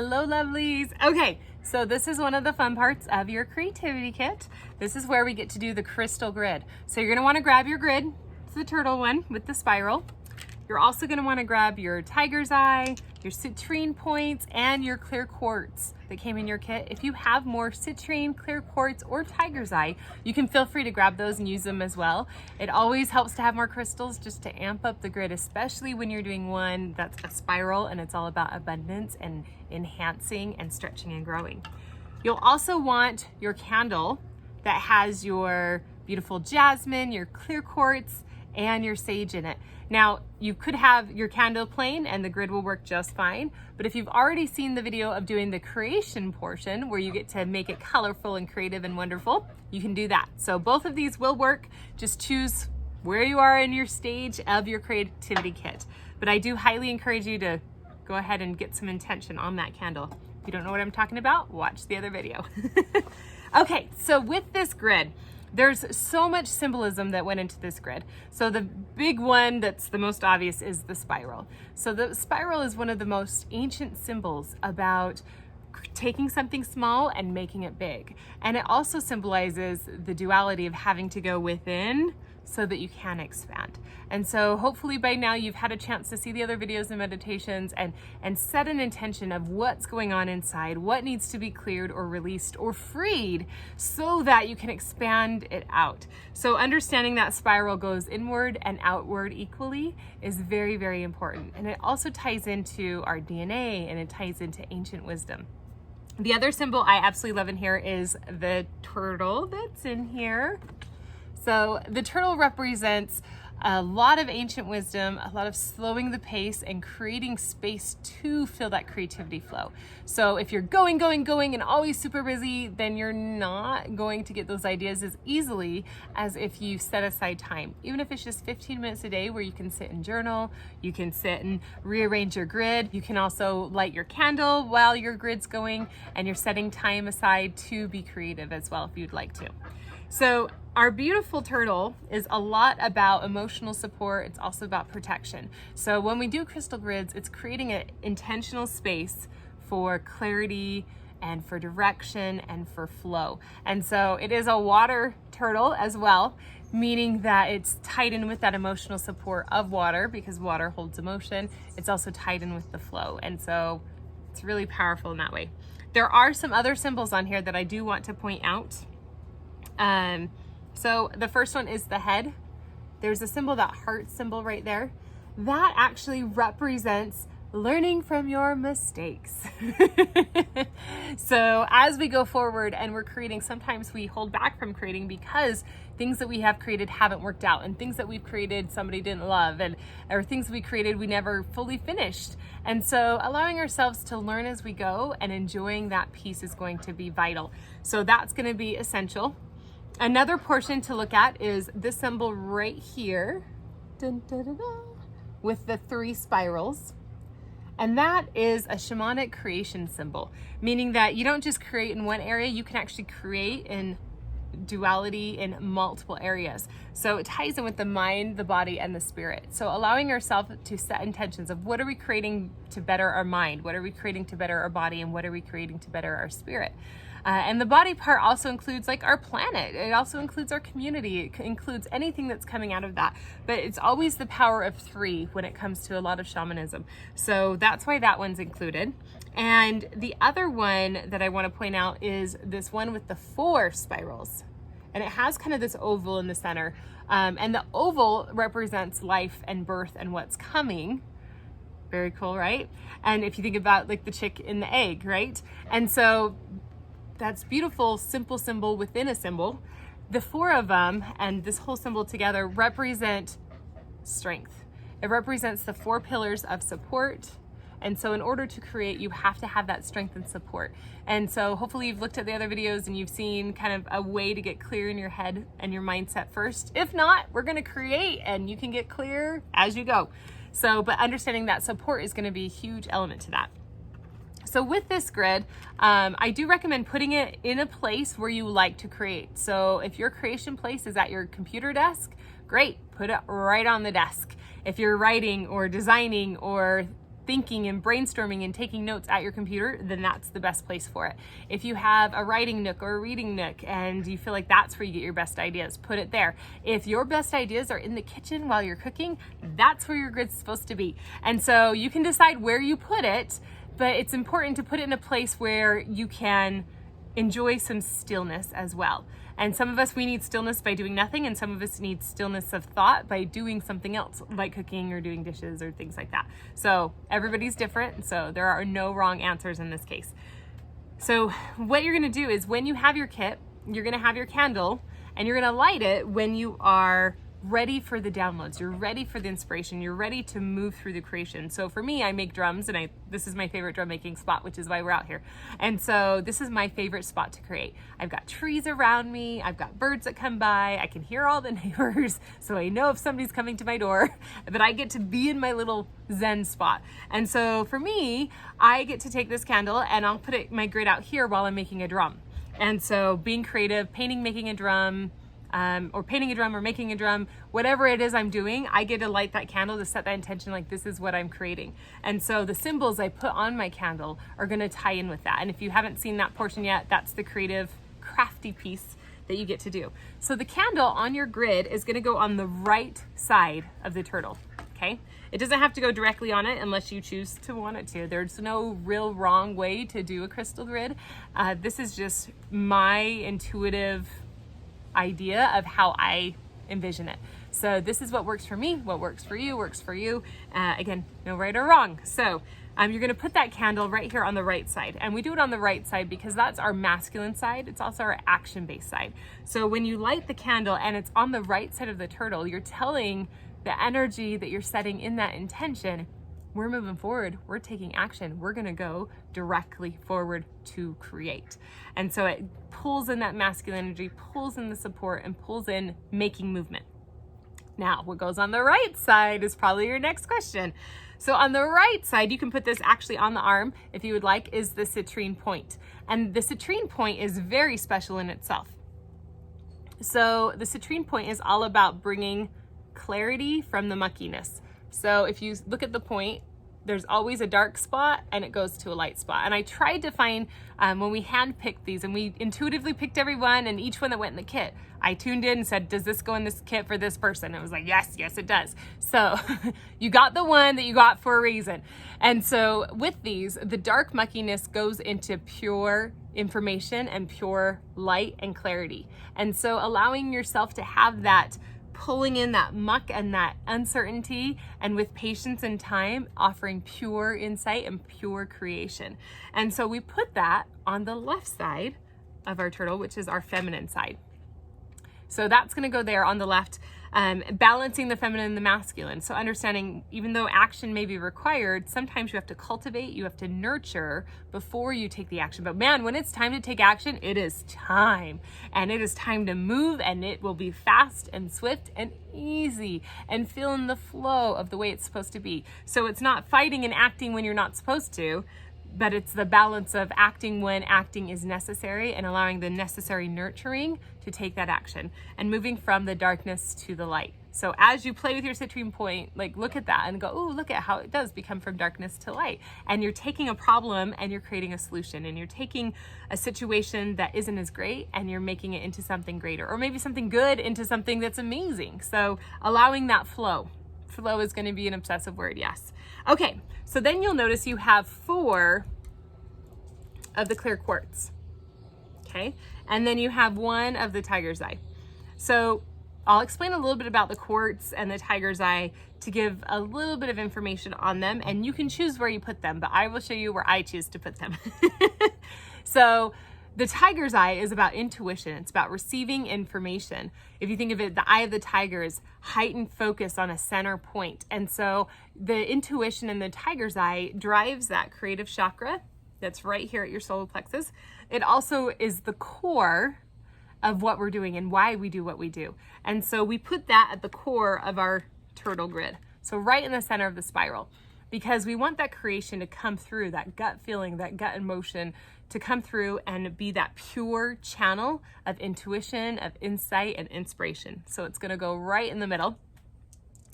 Hello lovelies. Okay, so this is one of the fun parts of your creativity kit. This is where we get to do the crystal grid. So you're gonna wanna grab your grid. It's the turtle one with the spiral. You're also gonna wanna grab your tiger's eye, your citrine points, and your clear quartz that came in your kit. If you have more citrine, clear quartz, or tiger's eye, you can feel free to grab those and use them as well. It always helps to have more crystals just to amp up the grid, especially when you're doing one that's a spiral and it's all about abundance and enhancing and stretching and growing. You'll also want your candle that has your beautiful jasmine, your clear quartz, and your sage in it. Now, you could have your candle plain and the grid will work just fine, but if you've already seen the video of doing the creation portion where you get to make it colorful and creative and wonderful, you can do that. So both of these will work. Just choose where you are in your stage of your creativity kit. But I do highly encourage you to go ahead and get some intention on that candle. If you don't know what I'm talking about, watch the other video. Okay, so with this grid, there's so much symbolism that went into this grid. So the big one that's the most obvious is the spiral. So the spiral is one of the most ancient symbols about taking something small and making it big. And it also symbolizes the duality of having to go within so that you can expand. And so hopefully by now you've had a chance to see the other videos and meditations and set an intention of what's going on inside, what needs to be cleared or released or freed so that you can expand it out. So understanding that spiral goes inward and outward equally is very, very important. And it also ties into our DNA and it ties into ancient wisdom. The other symbol I absolutely love in here is the turtle that's in here. So the turtle represents a lot of ancient wisdom, a lot of slowing the pace and creating space to feel that creativity flow. So if you're going and always super busy, then you're not going to get those ideas as easily as if you set aside time. Even if it's just 15 minutes a day where you can sit and journal, you can sit and rearrange your grid. You can also light your candle while your grid's going and you're setting time aside to be creative as well if you'd like to. So our beautiful turtle is a lot about emotional support. It's also about protection. So when we do crystal grids, it's creating an intentional space for clarity and for direction and for flow. And so it is a water turtle as well, meaning that it's tied in with that emotional support of water because water holds emotion. It's also tied in with the flow. And so it's really powerful in that way. There are some other symbols on here that I do want to point out. So the first one is the head. There's a symbol, that heart symbol right there. That actually represents learning from your mistakes. So as we go forward and we're creating, sometimes we hold back from creating because things that we have created haven't worked out and things that we've created somebody didn't love or things we created we never fully finished. And so allowing ourselves to learn as we go and enjoying that piece is going to be vital. So that's going to be essential. Another portion to look at is this symbol right here, dun, dun, dun, dun, with the 3 spirals. And that is a shamanic creation symbol, meaning that you don't just create in one area, you can actually create in duality in multiple areas. So it ties in with the mind, the body, and the spirit. So allowing ourselves to set intentions of what are we creating to better our mind, what are we creating to better our body, and what are we creating to better our spirit. And the body part also includes like our planet. It also includes our community. It includes anything that's coming out of that. But it's always the power of 3 when it comes to a lot of shamanism. So that's why that one's included. And the other one that I want to point out is this one with the 4 spirals. And it has kind of this oval in the center. And the oval represents life and birth and what's coming. Very cool, right? And if you think about like the chick in the egg, right? And so that's beautiful, simple symbol within a symbol. The 4 of them and this whole symbol together represent strength. It represents the 4 pillars of support. And so in order to create, you have to have that strength and support. And so hopefully you've looked at the other videos and you've seen kind of a way to get clear in your head and your mindset first. If not, we're gonna create and you can get clear as you go. So, but understanding that support is gonna be a huge element to that. So with this grid, I do recommend putting it in a place where you like to create. So if your creation place is at your computer desk, great, put it right on the desk. If you're writing or designing or thinking and brainstorming and taking notes at your computer, then that's the best place for it. If you have a writing nook or a reading nook and you feel like that's where you get your best ideas, put it there. If your best ideas are in the kitchen while you're cooking, that's where your grid's supposed to be. And so you can decide where you put it, but it's important to put it in a place where you can enjoy some stillness as well. And some of us, we need stillness by doing nothing, and some of us need stillness of thought by doing something else, like cooking or doing dishes or things like that. So everybody's different, so there are no wrong answers in this case. So what you're gonna do is when you have your kit, you're gonna have your candle, and you're gonna light it when you are ready for the downloads, you're ready for the inspiration, you're ready to move through the creation. So for me, I make drums, and this is my favorite drum making spot, which is why we're out here. And so this is my favorite spot to create. I've got trees around me, I've got birds that come by, I can hear all the neighbors, so I know if somebody's coming to my door, but I get to be in my little Zen spot. And so for me, I get to take this candle and I'll put my grid out here while I'm making a drum. And so being creative, painting, making a drum, or painting a drum or making a drum, whatever it is I'm doing, I get to light that candle to set that intention, like this is what I'm creating. And so the symbols I put on my candle are gonna tie in with that. And if you haven't seen that portion yet, that's the creative, crafty piece that you get to do. So the candle on your grid is gonna go on the right side of the turtle, okay? It doesn't have to go directly on it unless you choose to want it to. There's no real wrong way to do a crystal grid. This is just my intuitive idea of how I envision it. So this is what works for me, what works for you, works for you. Again, no right or wrong. So you're gonna put that candle right here on the right side. And we do it on the right side because that's our masculine side. It's also our action-based side. So when you light the candle and it's on the right side of the turtle, you're telling the energy that you're setting in that intention, we're moving forward, we're taking action, we're gonna go directly forward to create. And so it pulls in that masculine energy, pulls in the support, and pulls in making movement. Now, what goes on the right side is probably your next question. So on the right side, you can put this actually on the arm, if you would like, is the Citrine Point. And the Citrine Point is very special in itself. So the Citrine Point is all about bringing clarity from the muckiness. So if you look at the point, there's always a dark spot and it goes to a light spot. And I tried to find, when we hand-picked these, and we intuitively picked every one and each one that went in the kit, I tuned in and said, does this go in this kit for this person? And it was like, yes, it does. So you got the one that you got for a reason. And so with these, the dark muckiness goes into pure information and pure light and clarity. And so allowing yourself to have that pulling in that muck and that uncertainty, and with patience and time, offering pure insight and pure creation. And so we put that on the left side of our turtle, which is our feminine side. So that's gonna go there on the left, balancing the feminine and the masculine. So understanding, even though action may be required, sometimes you have to cultivate, you have to nurture before you take the action. But man, when it's time to take action, it is time. And it is time to move, and it will be fast and swift and easy and feel in the flow of the way it's supposed to be. So it's not fighting and acting when you're not supposed to, but it's the balance of acting when acting is necessary and allowing the necessary nurturing to take that action and moving from the darkness to the light. So as you play with your Citrine Point, like look at that and go, oh, look at how it does become from darkness to light. And you're taking a problem and you're creating a solution, and you're taking a situation that isn't as great and you're making it into something greater, or maybe something good into something that's amazing. So allowing that flow. Flow is going to be an obsessive word, yes. Okay, so then you'll notice you have 4 of the clear quartz, okay? And then you have 1 of the tiger's eye. So I'll explain a little bit about the quartz and the tiger's eye to give a little bit of information on them, and you can choose where you put them, but I will show you where I choose to put them. So the tiger's eye is about intuition. It's about receiving information. If you think of it, the eye of the tiger is heightened focus on a center point. And so the intuition in the tiger's eye drives that creative chakra that's right here at your solar plexus. It also is the core of what we're doing and why we do what we do. And so we put that at the core of our turtle grid. So right in the center of the spiral, because we want that creation to come through, that gut feeling, that gut emotion, to come through and be that pure channel of intuition, of insight, and inspiration. So it's gonna go right in the middle.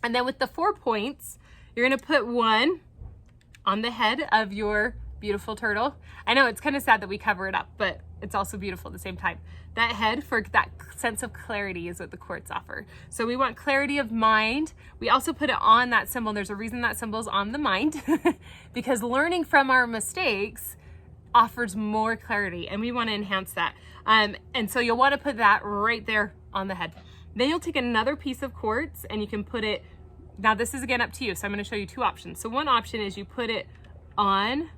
And then with the 4 points, you're gonna put 1 on the head of your beautiful turtle. I know it's kind of sad that we cover it up, but it's also beautiful at the same time. That head, for that sense of clarity, is what the quartz offer. So we want clarity of mind. We also put it on that symbol. There's a reason that symbol is on the mind because learning from our mistakes offers more clarity, and we want to enhance that. And so you'll want to put that right there on the head. Then you'll take another piece of quartz and you can put it, now this is again up to you, so I'm going to show you two options. So one option is you put it on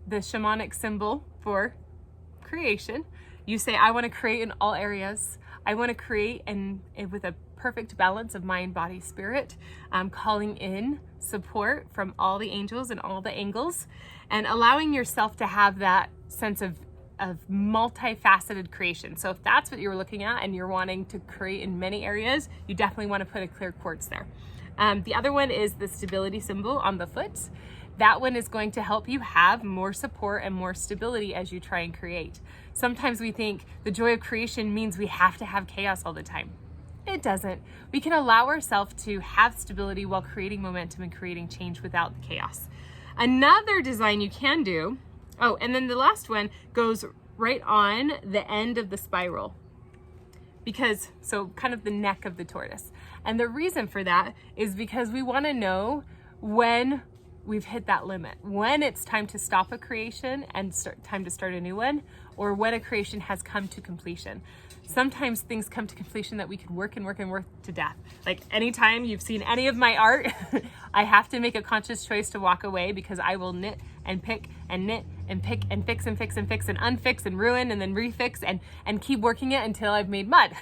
the shamanic symbol for creation. You say, I want to create in all areas. I want to create with a perfect balance of mind, body, spirit, calling in support from all the angels and all the angles, and allowing yourself to have that sense of multifaceted creation. So if that's what you're looking at and you're wanting to create in many areas, you definitely want to put a clear quartz there. The other one is the stability symbol on the foot. That one is going to help you have more support and more stability as you try and create. Sometimes we think the joy of creation means we have to have chaos all the time. It doesn't. We can allow ourselves to have stability while creating momentum and creating change without the chaos. Another design you can do, oh, and then the last one goes right on the end of the spiral. So kind of the neck of the tortoise. And the reason for that is because we want to know when we've hit that limit, when it's time to stop a creation and time to start a new one, or when a creation has come to completion. Sometimes things come to completion that we could work and work and work to death. Like anytime you've seen any of my art, I have to make a conscious choice to walk away because I will knit and pick and knit and pick and fix and fix and fix and unfix and ruin and then refix and keep working it until I've made mud.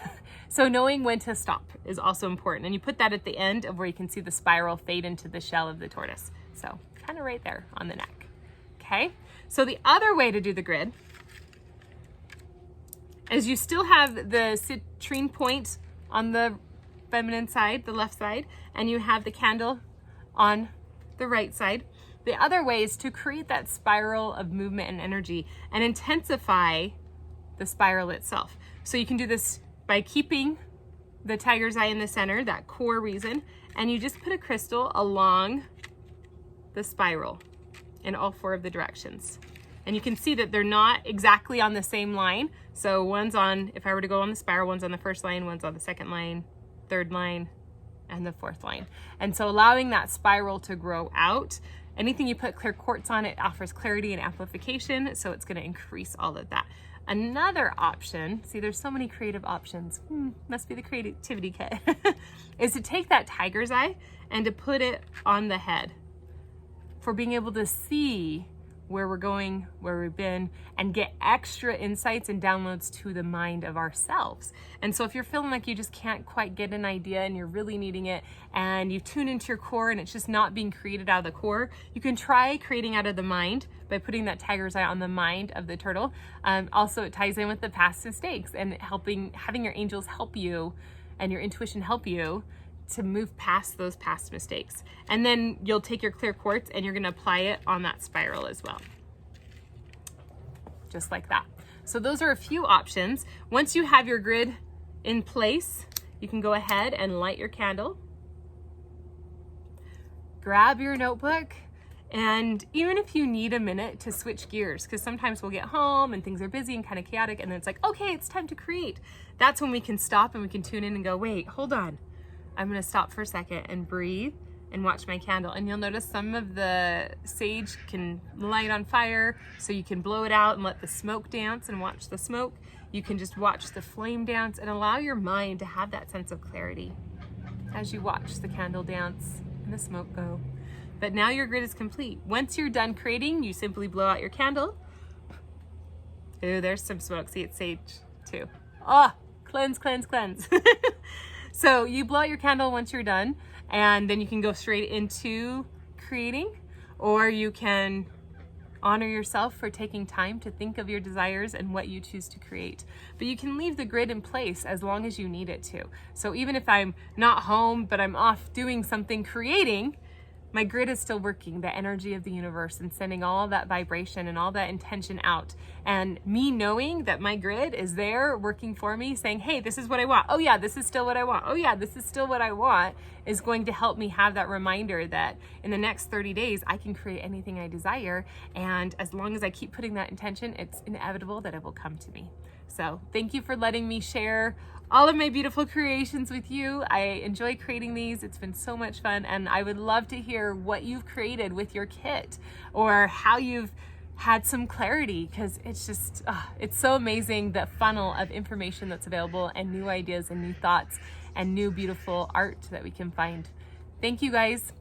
So knowing when to stop is also important. And you put that at the end of where you can see the spiral fade into the shell of the tortoise. So kind of right there on the neck. Okay, so the other way to do the grid is you still have the citrine point on the feminine side, the left side, and you have the candle on the right side. The other way is to create that spiral of movement and energy and intensify the spiral itself. So you can do this by keeping the tiger's eye in the center, that core reason, and you just put a crystal along the spiral in all four of the directions. And you can see that they're not exactly on the same line. So one's on, if I were to go on the spiral, one's on the first line, one's on the second line, third line, and the fourth line. And so allowing that spiral to grow out, anything you put clear quartz on, it offers clarity and amplification. So it's going to increase all of that. Another option, see there's so many creative options, must be the creativity kit, is to take that tiger's eye and to put it on the head for being able to see where we're going, where we've been, and get extra insights and downloads to the mind of ourselves. And so if you're feeling like you just can't quite get an idea and you're really needing it, and you tune into your core and it's just not being created out of the core, you can try creating out of the mind by putting that tiger's eye on the mind of the turtle. Also, it ties in with the past mistakes and having your angels help you and your intuition help you to move past those past mistakes. And then you'll take your clear quartz and you're gonna apply it on that spiral as well. Just like that. So those are a few options. Once you have your grid in place, you can go ahead and light your candle. Grab your notebook, and even if you need a minute to switch gears, because sometimes we'll get home and things are busy and kind of chaotic, and then it's like, okay, it's time to create. That's when we can stop and we can tune in and go, wait, hold on. I'm gonna stop for a second and breathe and watch my candle. And you'll notice some of the sage can light on fire, so you can blow it out and let the smoke dance and watch the smoke. You can just watch the flame dance and allow your mind to have that sense of clarity as you watch the candle dance and the smoke go. But now your grid is complete. Once you're done creating, you simply blow out your candle. Ooh, there's some smoke. See, it's sage too. Oh, cleanse, cleanse, cleanse. So you blow out your candle once you're done, and then you can go straight into creating, or you can honor yourself for taking time to think of your desires and what you choose to create. But you can leave the grid in place as long as you need it to. So even if I'm not home, but I'm off doing something creating, my grid is still working, the energy of the universe, and sending all that vibration and all that intention out. And me knowing that my grid is there working for me, saying, hey, this is what I want. Oh yeah, this is still what I want. Oh yeah, this is still what I want, is going to help me have that reminder that in the next 30 days, I can create anything I desire. And as long as I keep putting that intention, it's inevitable that it will come to me. So thank you for letting me share all of my beautiful creations with you. I enjoy creating these. It's been so much fun, and I would love to hear what you've created with your kit or how you've had some clarity, because it's just, it's so amazing, the funnel of information that's available and new ideas and new thoughts and new beautiful art that we can find. Thank you guys.